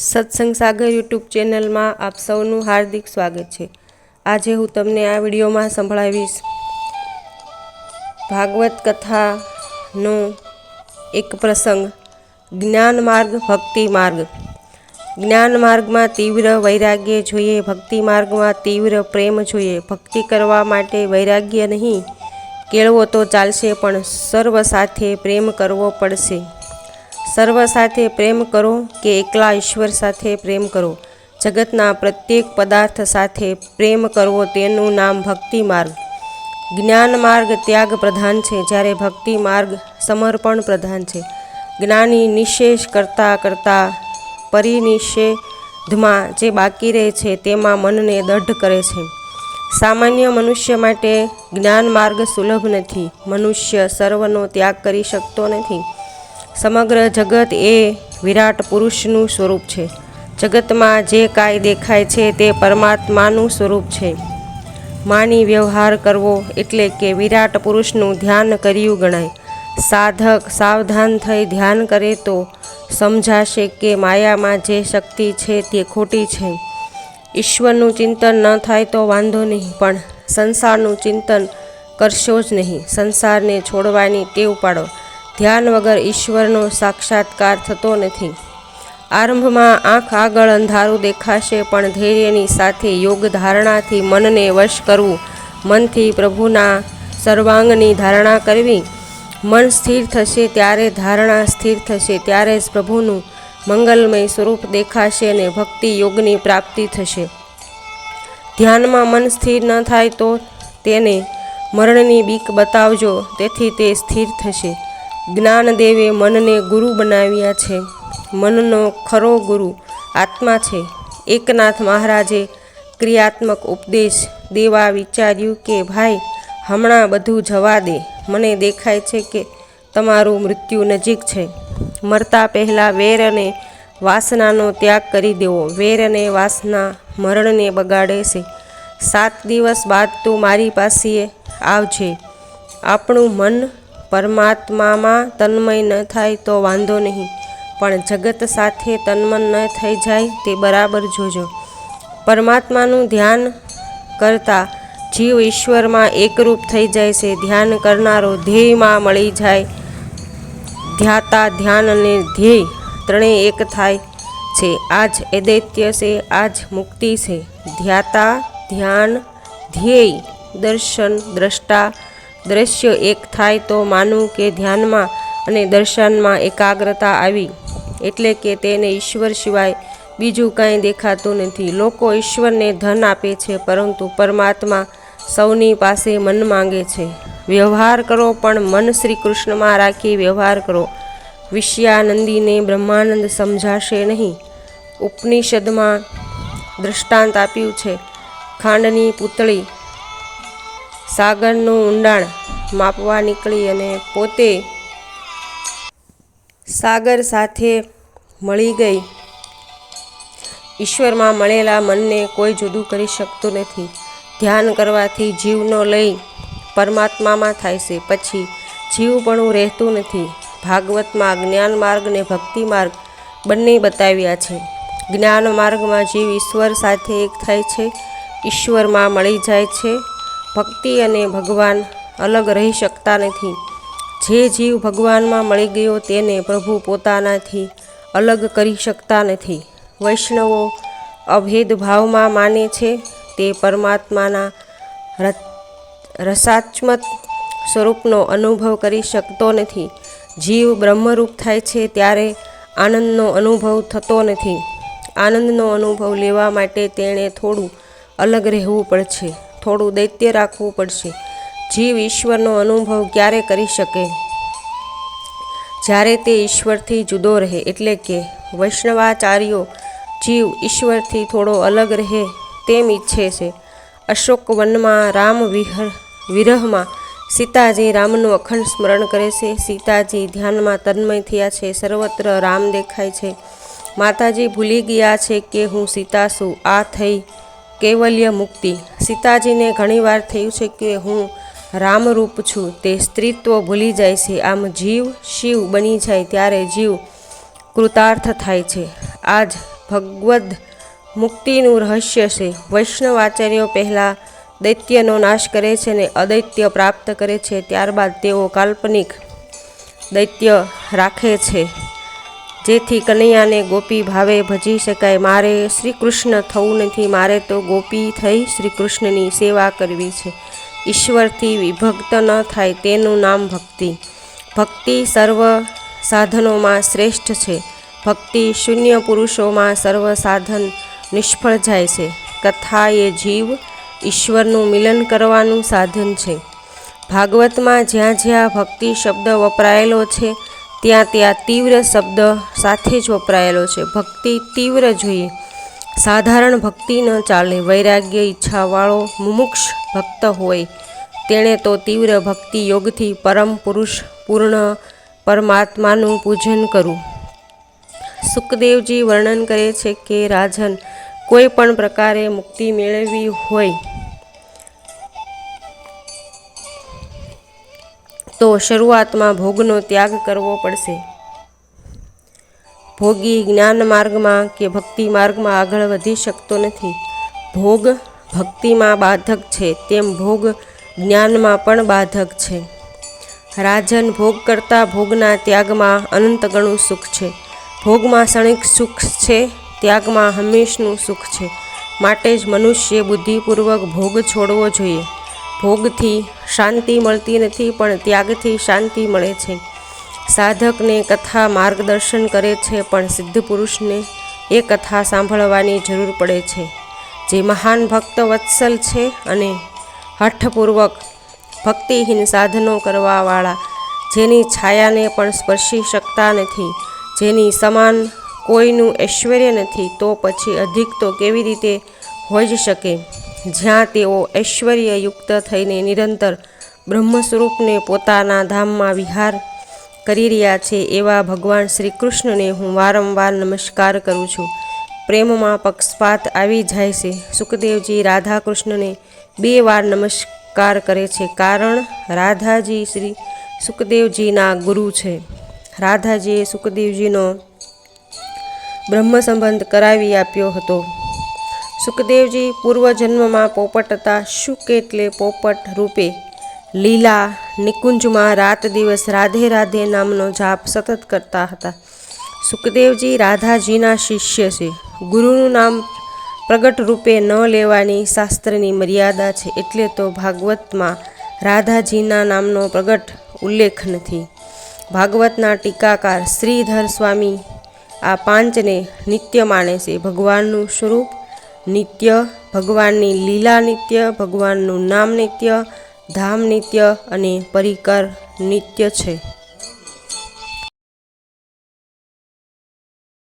સત્સંગ સાગર યુટ્યુબ ચેનલમાં આપ સૌનું હાર્દિક સ્વાગત છે। આજે હું તમને આ વિડીયોમાં સંભળાવીશ ભાગવત કથાનો એક પ્રસંગ, જ્ઞાન માર્ગ ભક્તિ માર્ગ। જ્ઞાન માર્ગમાં તીવ્ર વૈરાગ્ય જોઈએ, ભક્તિ માર્ગમાં તીવ્ર પ્રેમ જોઈએ। ભક્તિ કરવા માટે વૈરાગ્ય નહીં કેળવો તો ચાલશે, પણ સર્વ સાથે પ્રેમ કરવો પડશે। સર્વ સાથે પ્રેમ કરો કે એકલા ઈશ્વર સાથે પ્રેમ કરો, જગતના પ્રત્યેક પદાર્થ સાથે પ્રેમ કરવો, તેનું નામ ભક્તિ માર્ગ। જ્ઞાન માર્ગ ત્યાગ પ્રધાન છે, જ્યારે ભક્તિ માર્ગ સમર્પણ પ્રધાન છે। જ્ઞાની નિશેષ કરતાં કરતાં પરિનિષેધમાં જે બાકી રહે છે તેમાં મનને દઢ કરે છે। સામાન્ય મનુષ્ય માટે જ્ઞાન માર્ગ સુલભ નથી। મનુષ્ય સર્વનો ત્યાગ કરી શકતો નથી। સમગ્ર જગત એ વિરાટ પુરુષનું સ્વરૂપ છે। જગતમાં જે કાંઈ દેખાય છે તે પરમાત્માનું સ્વરૂપ છે। માની વ્યવહાર કરવો એટલે કે વિરાટ પુરુષનું ધ્યાન કર્યું ગણાય। સાધક સાવધાન થઈ ધ્યાન કરે તો સમજાશે કે માયામાં જે શક્તિ છે તે ખોટી છે। ઈશ્વરનું ચિંતન ન થાય તો વાંધો નહીં, પણ સંસારનું ચિંતન કરશો જ નહીં। સંસારને છોડવાની ટેવ પાડો। ધ્યાન વગર ઈશ્વરનો સાક્ષાત્કાર થતો નથી। આરંભમાં આંખ આગળ અંધારું દેખાશે, પણ ધૈર્યની સાથે યોગ ધારણાથી મનને વશ કરવું, મનથી પ્રભુના સર્વાંગની ધારણા કરવી। મન સ્થિર થશે ત્યારે, ધારણા સ્થિર થશે ત્યારે જ પ્રભુનું મંગલમય સ્વરૂપ દેખાશે અને ભક્તિ યોગની પ્રાપ્તિ થશે। ધ્યાનમાં મન સ્થિર ન થાય તો તેને મરણની બીક બતાવજો, તેથી તે સ્થિર થશે। જ્ઞાનદેવે મનને ગુરુ બનાવ્યા છે। મનનો ખરો ગુરુ આત્મા છે। એકનાથ મહારાજે ક્રિયાત્મક ઉપદેશ દેવા વિચાર્યું કે ભાઈ, હમણાં બધું જવા દે, મને દેખાય છે કે તમારું મૃત્યુ નજીક છે। મરતા પહેલાં વેર અને વાસનાનો ત્યાગ કરી દેવો। વેર અને વાસના મરણને બગાડે છે। 7 દિવસ બાદ તું મારી પાસે આવજે। આપણું મન પરમાત્મામાં તન્મય ન થાય તો વાંધો નહીં, પણ જગત સાથે તન્મન ન થઈ જાય તે બરાબર જોજો। પરમાત્માનું ધ્યાન કરતા જીવ ઈશ્વરમાં એકરૂપ થઈ જાય છે। ધ્યાન કરનારો ધ્યેયમાં મળી જાય। ધ્યાતા ધ્યાન અને ધ્યેય ત્રણેય એક થાય છે। આ જ અદ્વૈત્ય છે, આ જ મુક્તિ છે। ધ્યાતા ધ્યાન ધ્યેય દર્શન દ્રષ્ટા દ્રશ્ય એક થાય તો માનવું કે ધ્યાનમાં અને દર્શનમાં એકાગ્રતા આવી, એટલે કે તેને ઈશ્વર સિવાય બીજું કાંઈ દેખાતું નથી। લોકો ઈશ્વરને ધન આપે છે, પરંતુ પરમાત્મા સૌની પાસે મન માંગે છે। વ્યવહાર કરો પણ મન શ્રી કૃષ્ણમાં રાખી વ્યવહાર કરો। વિષયાનંદીને બ્રહ્માનંદ સમજાશે નહીં। ઉપનિષદમાં દૃષ્ટાંત આપ્યું છે, ખાંડની પૂતળી સાગરનું ઊંડાણ માપવા નીકળી અને પોતે સાગર સાથે મળી ગઈ। ઈશ્વરમાં મળેલા મનને કોઈ જુદું કરી શકતું નથી। ધ્યાન કરવાથી જીવનો લય પરમાત્મામાં થાય છે, પછી જીવપણું રહેતું નથી। ભાગવતમાં જ્ઞાન માર્ગ અને ભક્તિ માર્ગ બંને બતાવ્યા છે। જ્ઞાન માર્ગમાં જીવ ઈશ્વર સાથે એક થાય છે, ઈશ્વરમાં મળી જાય છે। ભક્તિ અને ભગવાન અલગ રહી શકતા નથી। જે જીવ ભગવાનમાં મળી ગયો તેને પ્રભુ પોતાનાથી અલગ કરી શકતા નથી। વૈષ્ણવો અભેદભાવમાં માને છે, તે પરમાત્માના રસાત્મક સ્વરૂપનો અનુભવ કરી શકતો નથી। જીવ બ્રહ્મરૂપ થાય છે ત્યારે આનંદનો અનુભવ થતો નથી। આનંદનો અનુભવ લેવા માટે તેણે થોડું અલગ રહેવું પડશે, થોડું દૈત્ય રાખવું પડશે। જીવ ઈશ્વરનો અનુભવ ક્યારે કરી શકે? જ્યારે તે ઈશ્વરથી જુદો રહે, એટલે કે વૈષ્ણવાચાર્યો જીવ ઈશ્વરથી થોડો અલગ રહે તેમ ઈચ્છે છે। અશોક વનમાં રામ વિરહમાં સીતાજી રામનું અખંડ સ્મરણ કરે છે। સીતાજી ધ્યાનમાં તન્મય થયા છે, સર્વત્ર રામ દેખાય છે। માતાજી ભૂલી ગયા છે કે હું સીતા છું। આ થઈ કૈવલ્ય મુક્તિ। સીતાજીને ઘણીવાર થયું છે કે હું રામરૂપ છું, તે સ્ત્રીત્વ ભૂલી જાય છે। આમ જીવ શિવ બની જાય ત્યારે જીવ કૃતાર્થ થાય છે। આ જ ભગવદ્ મુક્તિનું રહસ્ય છે. વૈષ્ણવ આચાર્યો પહેલાં દૈત્યનો નાશ કરે છે અને અદૈત્ય પ્રાપ્ત કરે છે, ત્યારબાદ તેઓ કાલ્પનિક દૈત્ય રાખે છે, જેથી કનૈયાને ગોપી ભાવે ભજી શકાય. મારે શ્રી કૃષ્ણ થવું નથી, મારે તો ગોપી થઈ શ્રી કૃષ્ણની સેવા કરવી છે. ઈશ્વરથી વિભક્ત ન થાય તેનું નામ ભક્તિ. ભક્તિ સર્વ સાધનોમાં શ્રેષ્ઠ છે. ભક્તિ શૂન્ય પુરુષોમાં સર્વ સાધન નિષ્ફળ જાય છે. કથા એ જીવ ઈશ્વરનું મિલન કરવાનું સાધન છે. ભાગવતમાં જ્યાં જ્યાં ભક્તિ શબ્દ વપરાયેલો છે ત્યાં ત્યાં તીવ્ર શબ્દ સાથે જ વપરાયેલો છે. ભક્તિ તીવ્ર જોઈએ, સાધારણ ભક્તિ ન ચાલે. વૈરાગ્ય ઈચ્છાવાળો મુમુક્ષ ભક્ત હોય તેણે તો તીવ્ર ભક્તિ યોગથી પરમ પુરુષ પૂર્ણ પરમાત્માનું પૂજન કરવું. સુખદેવજી વર્ણન કરે છે કે રાજન, કોઈ પણ પ્રકારે મુક્તિ મેળવવી હોય તો શરૂઆતમાં ભોગનો ત્યાગ કરવો પડશે. ભોગી જ્ઞાન માર્ગમાં કે ભક્તિ માર્ગમાં આગળ વધી શકતો નથી. ભોગ ભક્તિમાં બાધક છે તેમ ભોગ જ્ઞાનમાં પણ બાધક છે. રાજન, ભોગ કરતાં ભોગના ત્યાગમાં અનંત ગણું સુખ છે. ભોગમાં ક્ષણિક સુખ છે, ત્યાગમાં હંમેશનું સુખ છે. માટે જ મનુષ્ય બુદ્ધિપૂર્વક ભોગ છોડવો જોઈએ. ભોગથી શાંતિ મળતી નથી, પણ ત્યાગથી શાંતિ મળે છે. સાધકને કથા માર્ગદર્શન કરે છે, પણ સિદ્ધ પુરુષને એ કથા સાંભળવાની જરૂર પડે છે. જે મહાન ભક્ત વત્સલ છે અને હઠપૂર્વક ભક્તિહીન સાધનો કરવાવાળા, જેની છાયાને પણ સ્પર્શી શકતા નથી, જેની સમાન કોઈનું ઐશ્વર્ય નથી, તો પછી અધિક તો કેવી રીતે હોઈ જ શકે. જ્યાં તેઓ ઐશ્વર્યયુક્ત થઈને નિરંતર બ્રહ્મ સ્વરૂપને પોતાના ધામમાં વિહાર કરી રહ્યા છે, એવા ભગવાન શ્રી કૃષ્ણને હું વારંવાર નમસ્કાર કરું છું. પ્રેમમાં પક્ષપાત આવી જાય છે. સુખદેવજી રાધા કૃષ્ણને 2 વાર નમસ્કાર કરે છે, કારણ રાધાજી શ્રી સુખદેવજીના ગુરુ છે. રાધાજીએ સુખદેવજીનો બ્રહ્મ સંબંધ કરાવી આપ્યો હતો. સુખદેવજી પૂર્વજન્મમાં પોપટ હતા. શુક એટલે પોપટ રૂપે લીલા નિકુંજમાં રાત દિવસ રાધે રાધે નામનો જાપ સતત કરતા હતા. સુખદેવજી રાધાજીના શિષ્ય છે. ગુરુનું નામ પ્રગટ રૂપે ન લેવાની શાસ્ત્રની મર્યાદા છે, એટલે તો ભાગવતમાં રાધાજીના નામનો પ્રગટ ઉલ્લેખ નથી. ભાગવતના ટીકાકાર શ્રીધર સ્વામી આ 5ને નિત્ય માને છે. ભગવાનનું સ્વરૂપ નિત્ય, ભગવાનની લીલા નિત્ય, ભગવાનનું નામ નિત્ય, ધામ નિત્ય અને પરિકર નિત્ય છે.